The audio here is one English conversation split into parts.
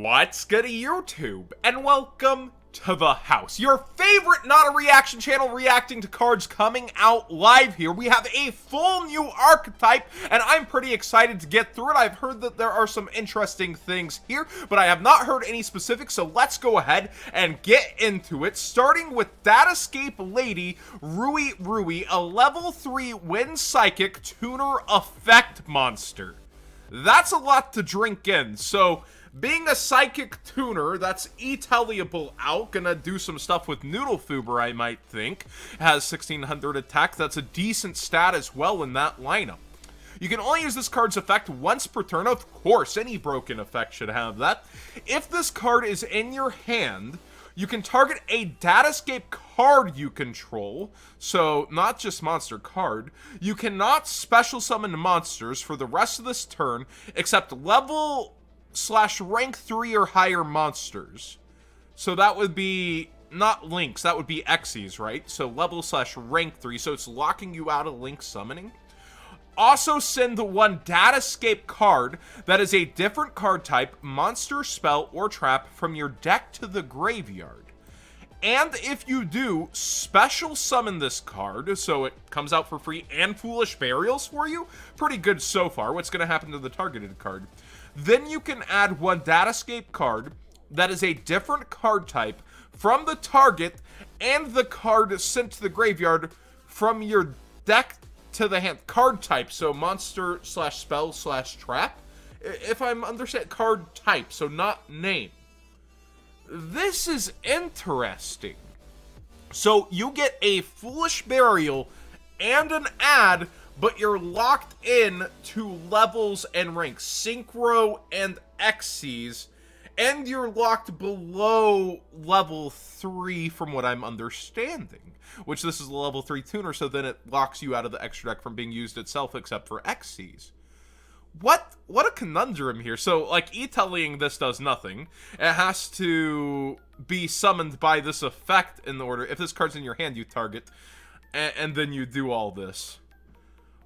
What's good YouTube? And welcome to the house, your favorite not a reaction channel reacting to cards coming out live here. We have a full new archetype, and I'm pretty excited to get through it. I've heard that there are some interesting things here, but I have not heard any specifics, so let's go ahead and get into it, starting with Datascape Lady Rui, a level 3 Wind Psychic Tuner Effect monster. That's a lot to drink in, so being a psychic tuner, that's E-Telliable out, gonna do some stuff with Noodlefuber, I might think. Has 1600 attack, that's a decent stat as well in that lineup. You can only use this card's effect once per turn. Of course, any broken effect should have that. If this card is in your hand, you can target a Datascape card you control, so not just monster card. You cannot special summon monsters for the rest of this turn, except level/rank 3 or higher monsters. So that would be not links, that would be Xyz, right? So level/rank 3, so it's locking you out of link summoning. Also send one Datascape card that is a different card type, monster, spell, or trap from your deck to the graveyard. And if you do, special summon this card, so it comes out for free and Foolish Burials for you. Pretty good so far. What's going to happen to the targeted card? Then you can add one Datascape card that is a different card type from the target and the card sent to the graveyard from your deck to the hand. Card type, so monster/spell/trap. If I'm understanding, card type, so not name. This is interesting. So you get a Foolish Burial and an add, but you're locked in to levels and ranks, Synchro and Xyz, and you're locked below level 3 from what I'm understanding, which this is a level 3 tuner, so then it locks you out of the extra deck from being used itself except for Xyz. What a conundrum here. So, like, E-Telling this does nothing. It has to be summoned by this effect in order. If this card's in your hand, you target, and then you do all this.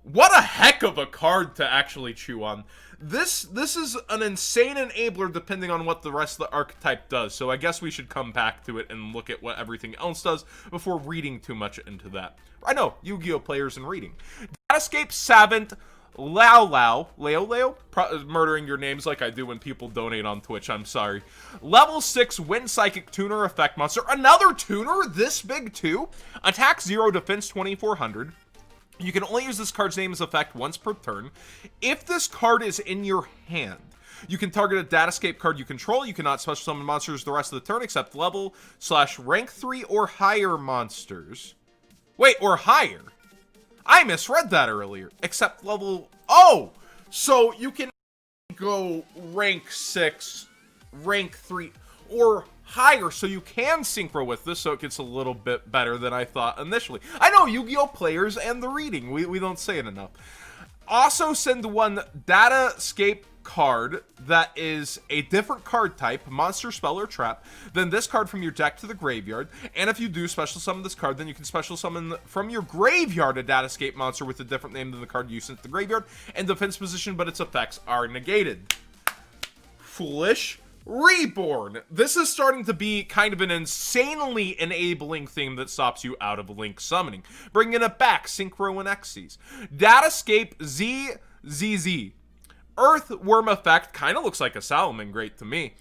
What a heck of a card to actually chew on. This is an insane enabler depending on what the rest of the archetype does, so I guess we should come back to it and look at what everything else does before reading too much into that. I know, Yu-Gi-Oh! Players and reading. Datascape Savant Leo, murdering your names like I do when people donate on Twitch, I'm sorry. Level 6 Wind Psychic Tuner Effect Monster. Another tuner, this big too. Attack 0, defense 2400. You can only use this card's name as effect once per turn. If this card is in your hand, you can target a Datascape card you control. You cannot special summon monsters the rest of the turn except level/rank 3 or higher monsters. Wait, or higher. I misread that earlier. Except level... Oh! So you can go rank 6, rank 3, or higher, so you can synchro with this, so it gets a little bit better than I thought initially. I know, Yu-Gi-Oh! Players and the reading. We don't say it enough. Also send one Datascape card that is a different card type, monster, spell, or trap, then this card from your deck to the graveyard. And if you do special summon this card, then you can special summon from your graveyard a Datascape monster with a different name than the card you sent to the graveyard and defense position, but its effects are negated. Foolish Reborn. This is starting to be kind of an insanely enabling thing that stops you out of link summoning. Bringing it back, Synchro and Xyz. Datascape ZZZ. Earthworm effect, kind of looks like a Salamangreat to me.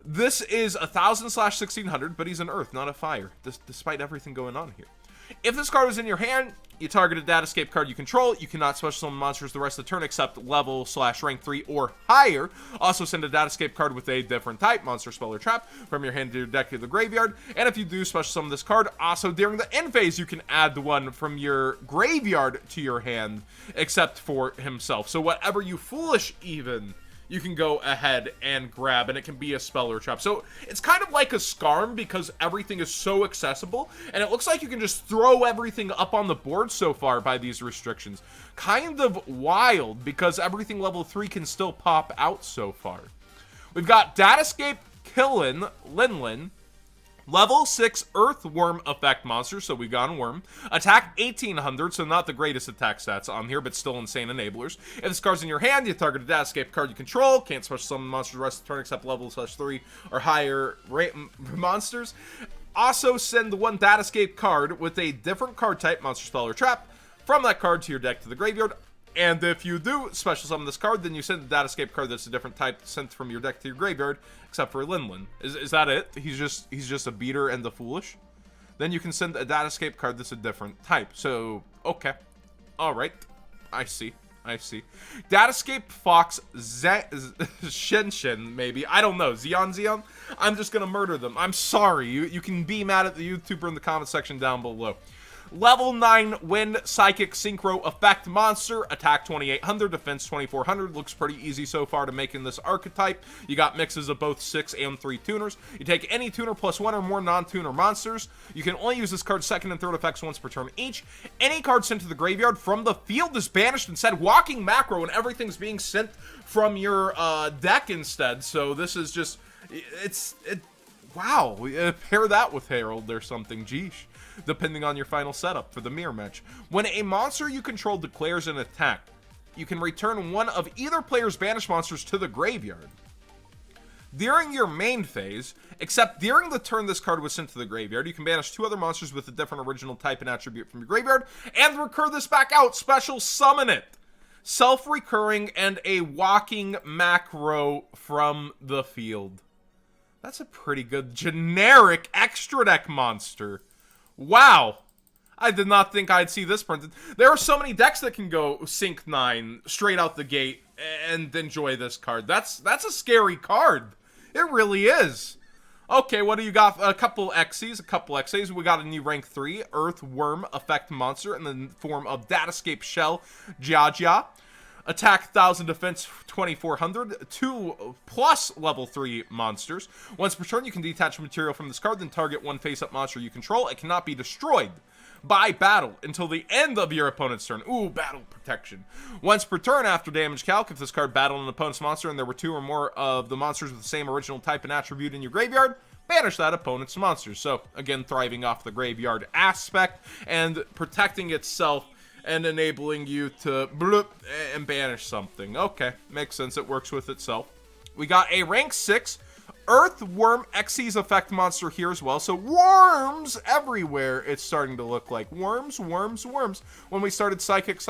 This is 1000/1600, but he's an earth, not a fire, despite everything going on here. If this card is in your hand, you target a Datascape card you control. You cannot special summon monsters the rest of the turn except level/rank 3 or higher. Also send a Datascape card with a different type, monster, spell, or trap, from your hand to your deck to the graveyard. And if you do special summon this card, also during the end phase, you can add the one from your graveyard to your hand, except for himself. So whatever you foolish even, you can go ahead and grab, and it can be a spell or trap. So it's kind of like a Scarm because everything is so accessible, and it looks like you can just throw everything up on the board so far by these restrictions. Kind of wild because everything level 3 can still pop out so far. We've got Datascape Killin Linlin, Level 6 Earthworm effect monster, so we got Worm. Attack 1800, so not the greatest attack stats on here, but still insane enablers. If this card's in your hand, you target a Datascape card you control. Can't special summon monsters the rest of the turn except level /3 or higher rate monsters. Also send the one Datascape card with a different card type, monster, spell, or trap, from that card to your deck to the graveyard. And if you do special summon this card, then you send the Datascape card that's a different type sent from your deck to your graveyard, except for Linlin. Is that it? He's just a beater and the foolish? Then you can send a Datascape card that's a different type. So, okay. Alright. I see. Datascape Fox Shen, maybe. I don't know. Zeon? I'm just gonna murder them. I'm sorry. You can be mad at the YouTuber in the comment section down below. Level 9 Wind Psychic Synchro Effect Monster. Attack 2800, defense 2400. Looks pretty easy so far to making this archetype. You got mixes of both 6 and 3 tuners. You take any tuner plus 1 or more non-tuner monsters. You can only use this card's second and third effects once per turn each. Any card sent to the graveyard from the field is banished instead. Walking macro, and everything's being sent from your deck instead. So this is just... Wow. Pair that with Herald or something. Geesh. Depending on your final setup for the mirror match. When a monster you control declares an attack, you can return one of either player's banished monsters to the graveyard. During your main phase, except during the turn this card was sent to the graveyard, you can banish 2 other monsters with a different original type and attribute from your graveyard, and recur this back out, special summon it. Self-recurring and a walking macro from the field. That's a pretty good generic extra deck monster. Wow, I did not think I'd see this printed. There are so many decks that can go Sync 9 straight out the gate and enjoy this card. That's a scary card. It really is. Okay, what do you got? A couple Xyzs. We got a new rank 3 Earthworm effect monster in the form of Datascape Shell Jiajia. Attack 1000, defense 2400, 2 plus level 3 monsters. Once per turn, you can detach material from this card, then target one face-up monster you control. It cannot be destroyed by battle until the end of your opponent's turn. Ooh, battle protection. Once per turn, after damage calc, if this card battled an opponent's monster and there were 2 or more of the monsters with the same original type and attribute in your graveyard, banish that opponent's monsters. So, again, thriving off the graveyard aspect and protecting itself and enabling you to bloop and banish something. Okay, makes sense. It works with itself. We got a rank 6 Earthworm Xyz effect monster here as well. So worms everywhere. It's starting to look like worms. When we started Psychic.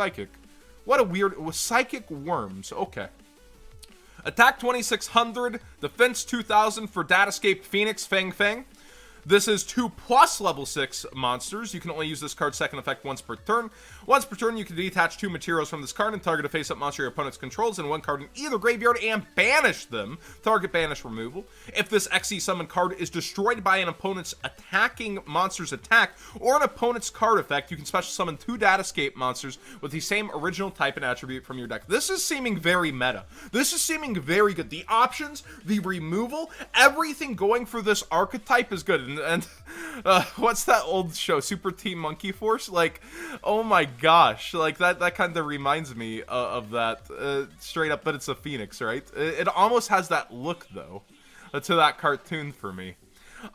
What a weird... It was Psychic Worms. Okay. Attack 2600, defense 2000 for Datascape Phoenix Fang. This is 2 plus level 6 monsters. You can only use this card's second effect once per turn. Once per turn, you can detach 2 materials from this card and target a face-up monster your opponent's controls and 1 card in either graveyard and banish them. Target banish removal. If this XE summon card is destroyed by an opponent's attacking monster's attack or an opponent's card effect, you can special summon 2 Datascape monsters with the same original type and attribute from your deck. This is seeming very meta. This is seeming very good. The options, the removal, everything going for this archetype is good. And what's that old show, Super Team Monkey Force? Like, oh my gosh, like that kind of reminds me of that straight up. But it's a phoenix, right? It almost has that look though to that cartoon for me.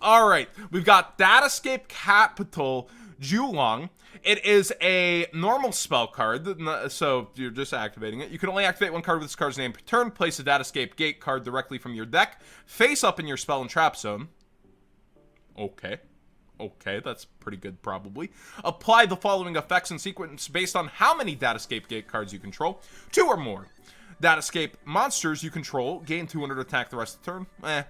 All right, we've got Datascape Capital Julong. It is a normal spell card, so you're just activating it. You can only activate 1 card with this card's name per turn. Place a Datascape Gate card directly from your deck, face up in your spell and trap zone. Okay, that's pretty good probably. Apply the following effects in sequence based on how many Datascape Gate cards you control. 2 or more Datascape monsters you control, gain 200 attack the rest of the turn.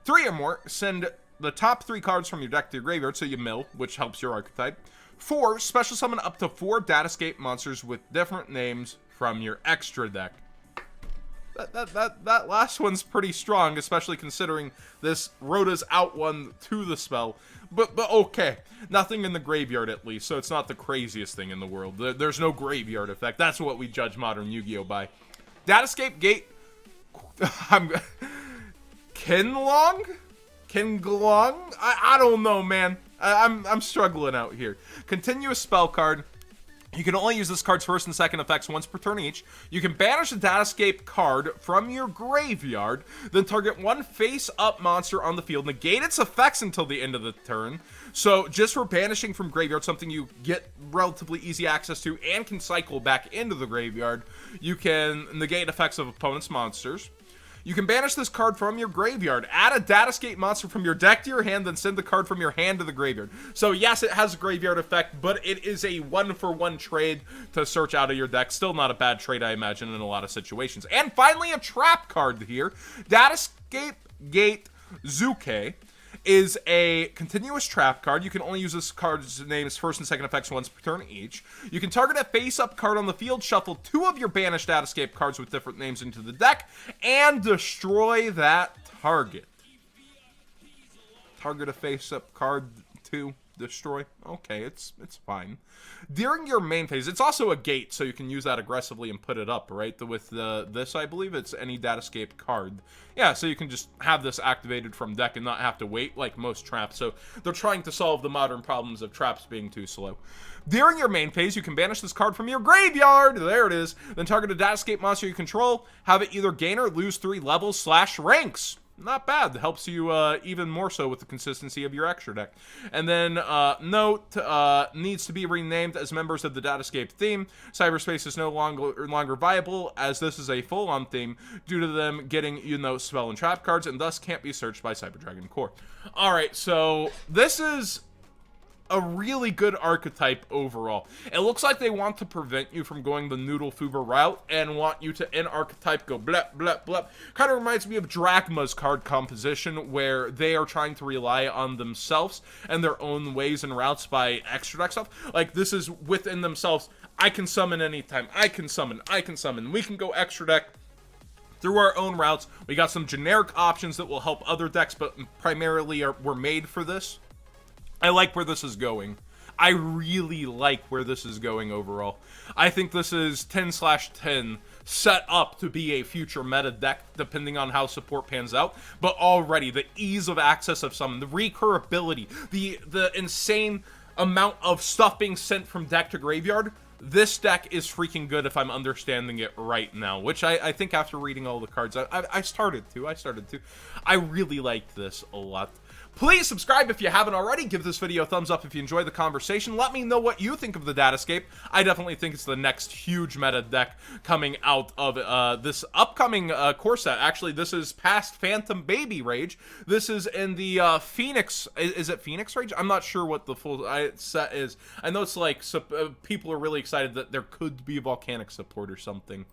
3 or more, send the top 3 cards from your deck to your graveyard, so you mill, which helps your archetype. 4, special summon up to 4 Datascape monsters with different names from your extra deck. That last one's pretty strong, especially considering this Rhoda's out one to the spell. But okay, nothing in the graveyard at least, so it's not the craziest thing in the world. There's no graveyard effect. That's what we judge modern Yu-Gi-Oh by. Datascape Gate. Kinglong? I don't know, man. I'm struggling out here. Continuous spell card. You can only use this card's first and second effects once per turn each. You can banish a Datascape card from your graveyard, then target one face-up monster on the field, negate its effects until the end of the turn. So just for banishing from graveyard, something you get relatively easy access to and can cycle back into the graveyard, you can negate effects of opponent's monsters. You can banish this card from your graveyard. Add a Datascape monster from your deck to your hand, then send the card from your hand to the graveyard. So yes, it has a graveyard effect, but it is a one-for-one trade to search out of your deck. Still not a bad trade, I imagine, in a lot of situations. And finally, a trap card here. Datascape Gate Zuke is a continuous trap card. You can only use this card's name's first and second effects once per turn each. You can target a face-up card on the field, shuffle 2 of your banished Datascape cards with different names into the deck, and destroy that target. Target a face-up card to destroy. Okay, it's fine. During your main phase, it's also a gate, so you can use that aggressively and put it up, right? With this, I believe it's any Datascape card. Yeah, so you can just have this activated from deck and not have to wait like most traps. So they're trying to solve the modern problems of traps being too slow. During your main phase, you can banish this card from your graveyard. There it is. Then target a Datascape monster you control. Have it either gain or lose 3 levels / ranks. Not bad. Helps you even more so with the consistency of your extra deck. And then note, needs to be renamed as members of the Datascape theme. Cyberspace is no longer viable, as this is a full-on theme due to them getting, spell and trap cards, and thus can't be searched by Cyber Dragon Core. Alright, so this is a really good archetype overall. It looks like they want to prevent you from going the Noodle Fuber route and want you to, in archetype, go blep, blep, blep. Kind of reminds me of Drachma's card composition, where they are trying to rely on themselves and their own ways and routes by extra deck stuff. Like, this is within themselves. I can summon anytime. I can summon. We can go extra deck through our own routes. We got some generic options that will help other decks, but primarily were made for this. I like where this is going. I really like where this is going overall. I think this is 10/10 set up to be a future meta deck, depending on how support pans out. But already, the ease of access of summon, the recurability, the insane amount of stuff being sent from deck to graveyard, this deck is freaking good if I'm understanding it right now, which I think after reading all the cards, I started to. I really liked this a lot. Please subscribe if you haven't already. Give this video a thumbs up if you enjoyed the conversation. Let me know what you think of the Datascape. I definitely think it's the next huge meta deck coming out of this upcoming core set. Actually, this is past Phantom Baby Rage. This is in the Phoenix. Is it Phoenix Rage? I'm not sure what the full set is. I know it's like people are really excited that there could be volcanic support or something.